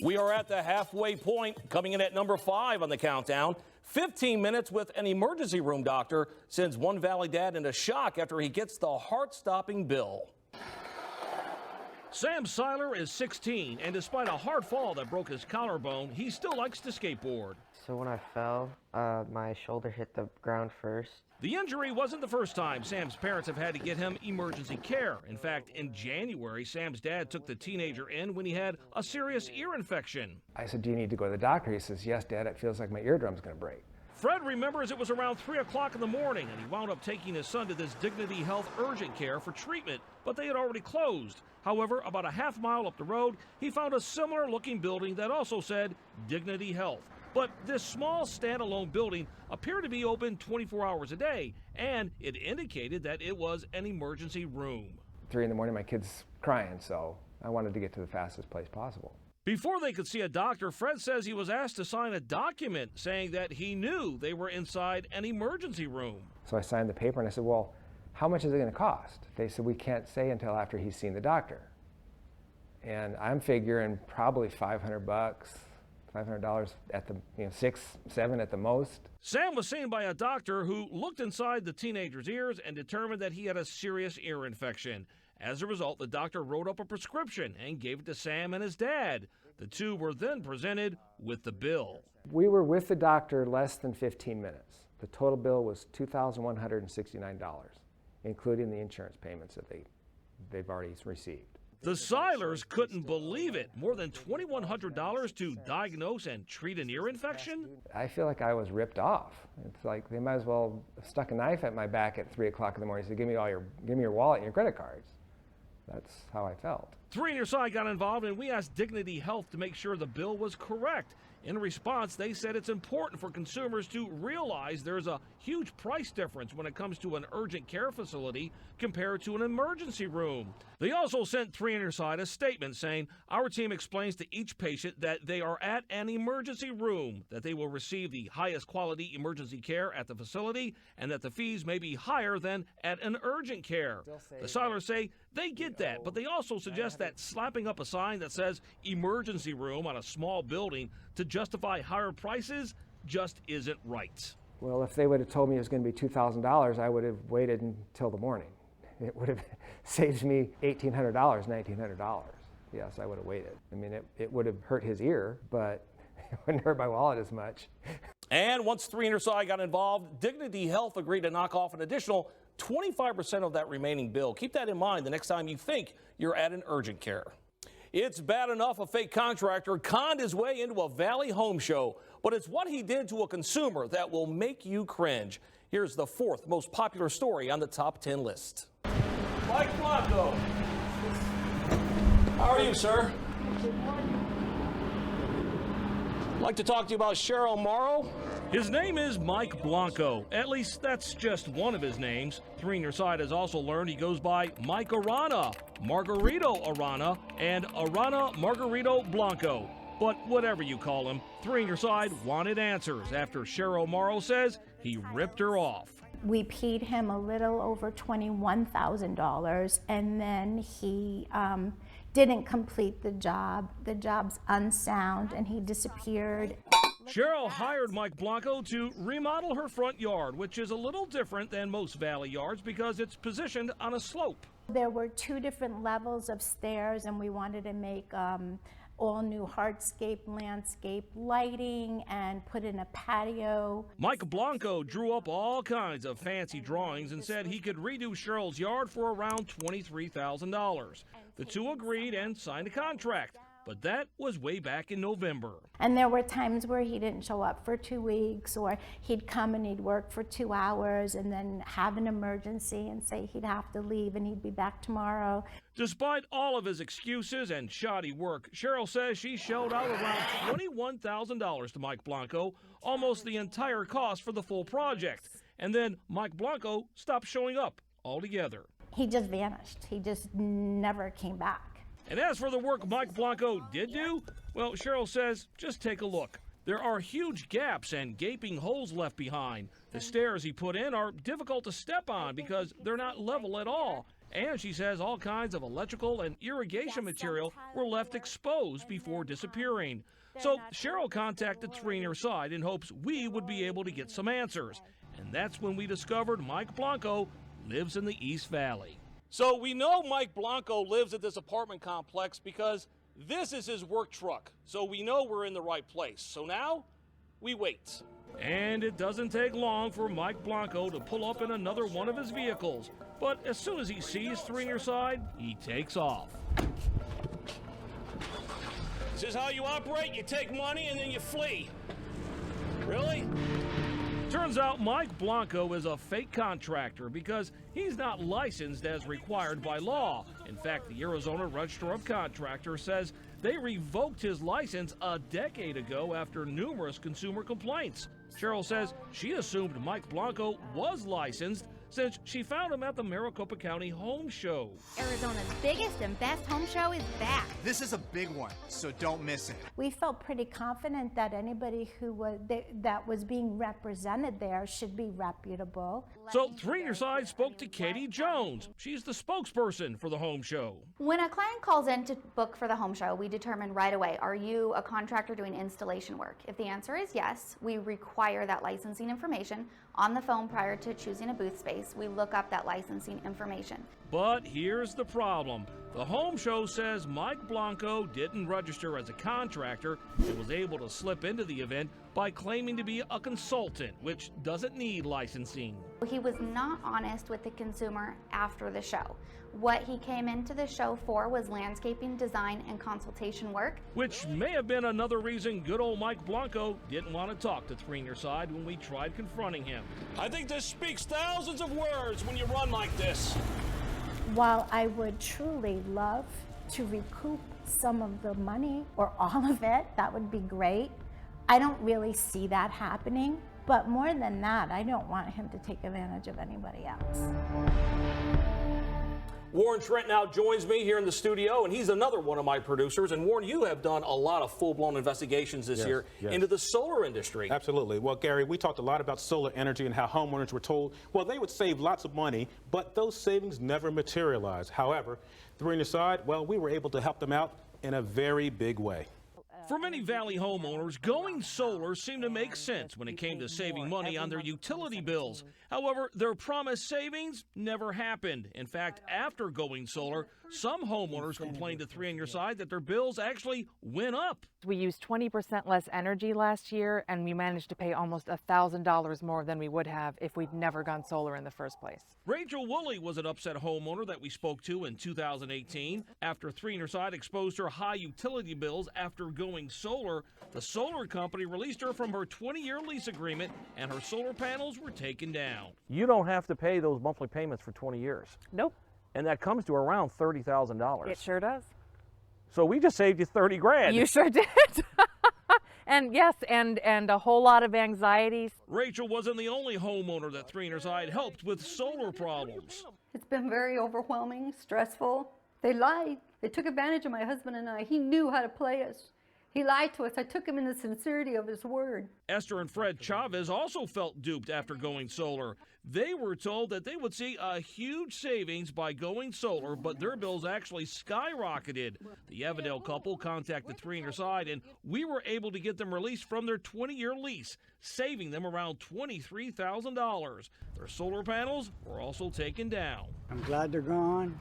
We are at the halfway point, coming in at number 5 on the countdown. 15 minutes with an emergency room doctor sends one Valley dad into shock after he gets the heart-stopping bill. Sam Seiler is 16, and despite a hard fall that broke his collarbone, he still likes to skateboard. So when I fell, my shoulder hit the ground first. The injury wasn't the first time Sam's parents have had to get him emergency care. In fact, in January, Sam's dad took the teenager in when he had a serious ear infection. I said, "Do you need to go to the doctor?" He says, "Yes, Dad, it feels like my eardrum's going to break." Fred remembers it was around 3 o'clock in the morning, and he wound up taking his son to this Dignity Health urgent care for treatment, but they had already closed. However, about a half mile up the road, he found a similar-looking building that also said Dignity Health. But this small standalone building appeared to be open 24 hours a day, and it indicated that it was an emergency room. 3 in the morning, my kid's crying, so I wanted to get to the fastest place possible. Before they could see a doctor, Fred says he was asked to sign a document saying that he knew they were inside an emergency room. So I signed the paper and I said, "Well, how much is it going to cost?" They said, "We can't say until after he's seen the doctor." And I'm figuring probably $500 at the, $6, $7 at the most. Sam was seen by a doctor who looked inside the teenager's ears and determined that he had a serious ear infection. As a result, the doctor wrote up a prescription and gave it to Sam and his dad. The two were then presented with the bill. We were with the doctor less than 15 minutes. The total bill was $2,169, including the insurance payments that they've already received. The Seilers couldn't believe it. More than $2,100 to diagnose and treat an ear infection? I feel like I was ripped off. It's like they might as well have stuck a knife at my back at 3 o'clock in the morning and said, give me your wallet and your credit cards. That's how I felt. 3 on Your Side got involved, and we asked Dignity Health to make sure the bill was correct. In response, they said it's important for consumers to realize there's a huge price difference when it comes to an urgent care facility compared to an emergency room. They also sent 3 on Your Side a statement saying, our team explains to each patient that they are at an emergency room, that they will receive the highest quality emergency care at the facility, and that the fees may be higher than at an urgent care. The Seilers say they get that, but they also suggest that slapping up a sign that says emergency room on a small building to justify higher prices just isn't right. Well, if they would have told me it was going to be $2,000, I would have waited until the morning. It would have saved me $1,800, $1,900. Yes, I would have waited. I mean, it would have hurt his ear, but it wouldn't hurt my wallet as much. And once 3 on Your Side got involved, Dignity Health agreed to knock off an additional 25% of that remaining bill. Keep that in mind the next time you think you're at an urgent care. It's bad enough a fake contractor conned his way into a Valley home show, but it's what he did to a consumer that will make you cringe. Here's the 4th most popular story on the top 10 list. Mike Blanco. How are you, sir? I'd like to talk to you about Cheryl Morrow. His name is Mike Blanco. At least that's just one of his names. 3 on Your Side has also learned he goes by Mike Arana, Margarito Arana, and Arana Margarito Blanco. But whatever you call him, 3 on Your Side wanted answers after Cheryl Morrow says he ripped her off. We paid him a little over $21,000, and then he didn't complete the job. The job's unsound, and he disappeared. Cheryl hired Mike Blanco to remodel her front yard, which is a little different than most Valley yards because it's positioned on a slope. There were 2 different levels of stairs, and we wanted to make all new hardscape landscape lighting and put in a patio. Mike Blanco drew up all kinds of fancy drawings and said he could redo Cheryl's yard for around $23,000. The two agreed and signed a contract. But that was way back in November. And there were times where he didn't show up for 2 weeks, or he'd come and he'd work for 2 hours and then have an emergency and say he'd have to leave and he'd be back tomorrow. Despite all of his excuses and shoddy work, Cheryl says she shelled out around $21,000 to Mike Blanco, almost the entire cost for the full project. And then Mike Blanco stopped showing up altogether. He just vanished. He just never came back. And as for the work Mike Blanco did do, well, Cheryl says, just take a look. There are huge gaps and gaping holes left behind. The stairs he put in are difficult to step on because they're not level at all. And she says all kinds of electrical and irrigation material were left exposed before disappearing. So Cheryl contacted 3 near side in hopes we would be able to get some answers. And that's when we discovered Mike Blanco lives in the East Valley. So we know Mike Blanco lives at this apartment complex because this is his work truck. So we know we're in the right place. So now we wait. And it doesn't take long for Mike Blanco to pull up in another one of his vehicles. But as soon as he sees 3 near side, he takes off. This is how you operate. You take money and then you flee. Really? Turns out Mike Blanco is a fake contractor because he's not licensed as required by law. In fact, the Arizona Register of Contractors says they revoked his license a decade ago after numerous consumer complaints. Cheryl says she assumed Mike Blanco was licensed since she found him at the Maricopa County Home Show. Arizona's biggest and best home show is back. This is a big one, so don't miss it. We felt pretty confident that anybody who that was being represented there should be reputable. So 3 near side spoke to Katie Jones. She's the spokesperson for the home show. When a client calls in to book for the home show, we determine right away, are you a contractor doing installation work? If the answer is yes, we require that licensing information on the phone prior to choosing a booth space. We look up that licensing information. But here's the problem. The home show says Mike Blanco didn't register as a contractor and was able to slip into the event by claiming to be a consultant, which doesn't need licensing. He was not honest with the consumer after the show. What he came into the show for was landscaping, design, and consultation work. Which may have been another reason good old Mike Blanco didn't want to talk to 3 near side when we tried confronting him. I think this speaks thousands of words when you run like this. While I would truly love to recoup some of the money or all of it, that would be great. I don't really see that happening, but more than that, I don't want him to take advantage of anybody else. Warren Trent now joins me here in the studio, and he's another one of my producers. And Warren, you have done a lot of full-blown investigations this year into the solar industry. Absolutely. Well, Gary, we talked a lot about solar energy and how homeowners were told, well, they would save lots of money, but those savings never materialized. However, 3 near side, well, we were able to help them out in a very big way. For many Valley homeowners, going solar seemed to make sense when it came to saving money on their utility bills. However, their promised savings never happened. In fact, after going solar, some homeowners complained to 3 near side that their bills actually went up. We used 20% less energy last year, and we managed to pay almost $1,000 more than we would have if we'd never gone solar in the first place. Rachel Woolley was an upset homeowner that we spoke to in 2018. After 3 near side exposed her high utility bills after going solar, the solar company released her from her 20-year lease agreement, and her solar panels were taken down. You don't have to pay those monthly payments for 20 years. Nope. And that comes to around $30,000. It sure does. So we just saved you 30 grand. You sure did. And yes, and a whole lot of anxieties. Rachel wasn't the only homeowner that 3 near side helped with solar problems. It's been very overwhelming, stressful. They lied. They took advantage of my husband and I. He knew how to play us. He lied to us. I took him in the sincerity of his word. Esther and Fred Chavez also felt duped after going solar. They were told that they would see a huge savings by going solar, but their bills actually skyrocketed. The Evandale couple contacted 3 near side, and we were able to get them released from their 20-year lease, saving them around $23,000. Their solar panels were also taken down. I'm glad they're gone.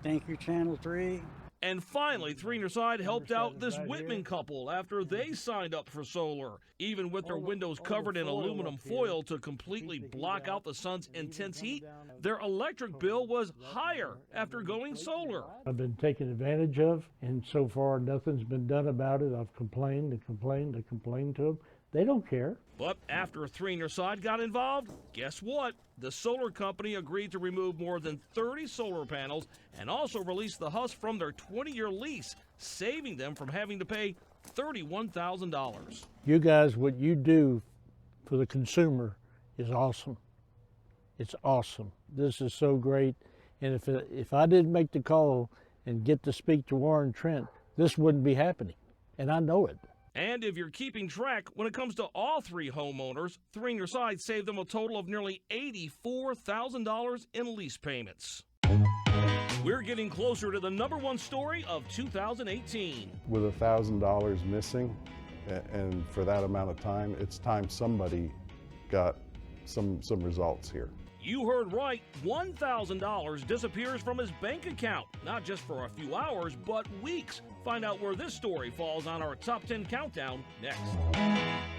Thank you, Channel 3. And finally, 3 near side helped out this Whitman couple after they signed up for solar. Even with their windows covered in aluminum foil to completely block out the sun's intense heat, their electric bill was higher after going solar. I've been taken advantage of, and so far nothing's been done about it. I've complained and complained and complained to them. They don't care. But after 3 near side got involved, guess what? The solar company agreed to remove more than 30 solar panels and also release the husk from their 20-year lease, saving them from having to pay $31,000. You guys, what you do for the consumer is awesome. It's awesome. This is so great. And if I didn't make the call and get to speak to Warren Trent, this wouldn't be happening. And I know it. And if you're keeping track, when it comes to all 3 homeowners, 3 near side saved them a total of nearly $84,000 in lease payments. We're getting closer to the #1 story of 2018. With $1,000 missing, and for that amount of time, it's time somebody got some results here. You heard right, $1,000 disappears from his bank account, not just for a few hours, but weeks. Find out where this story falls on our Top 10 Countdown next.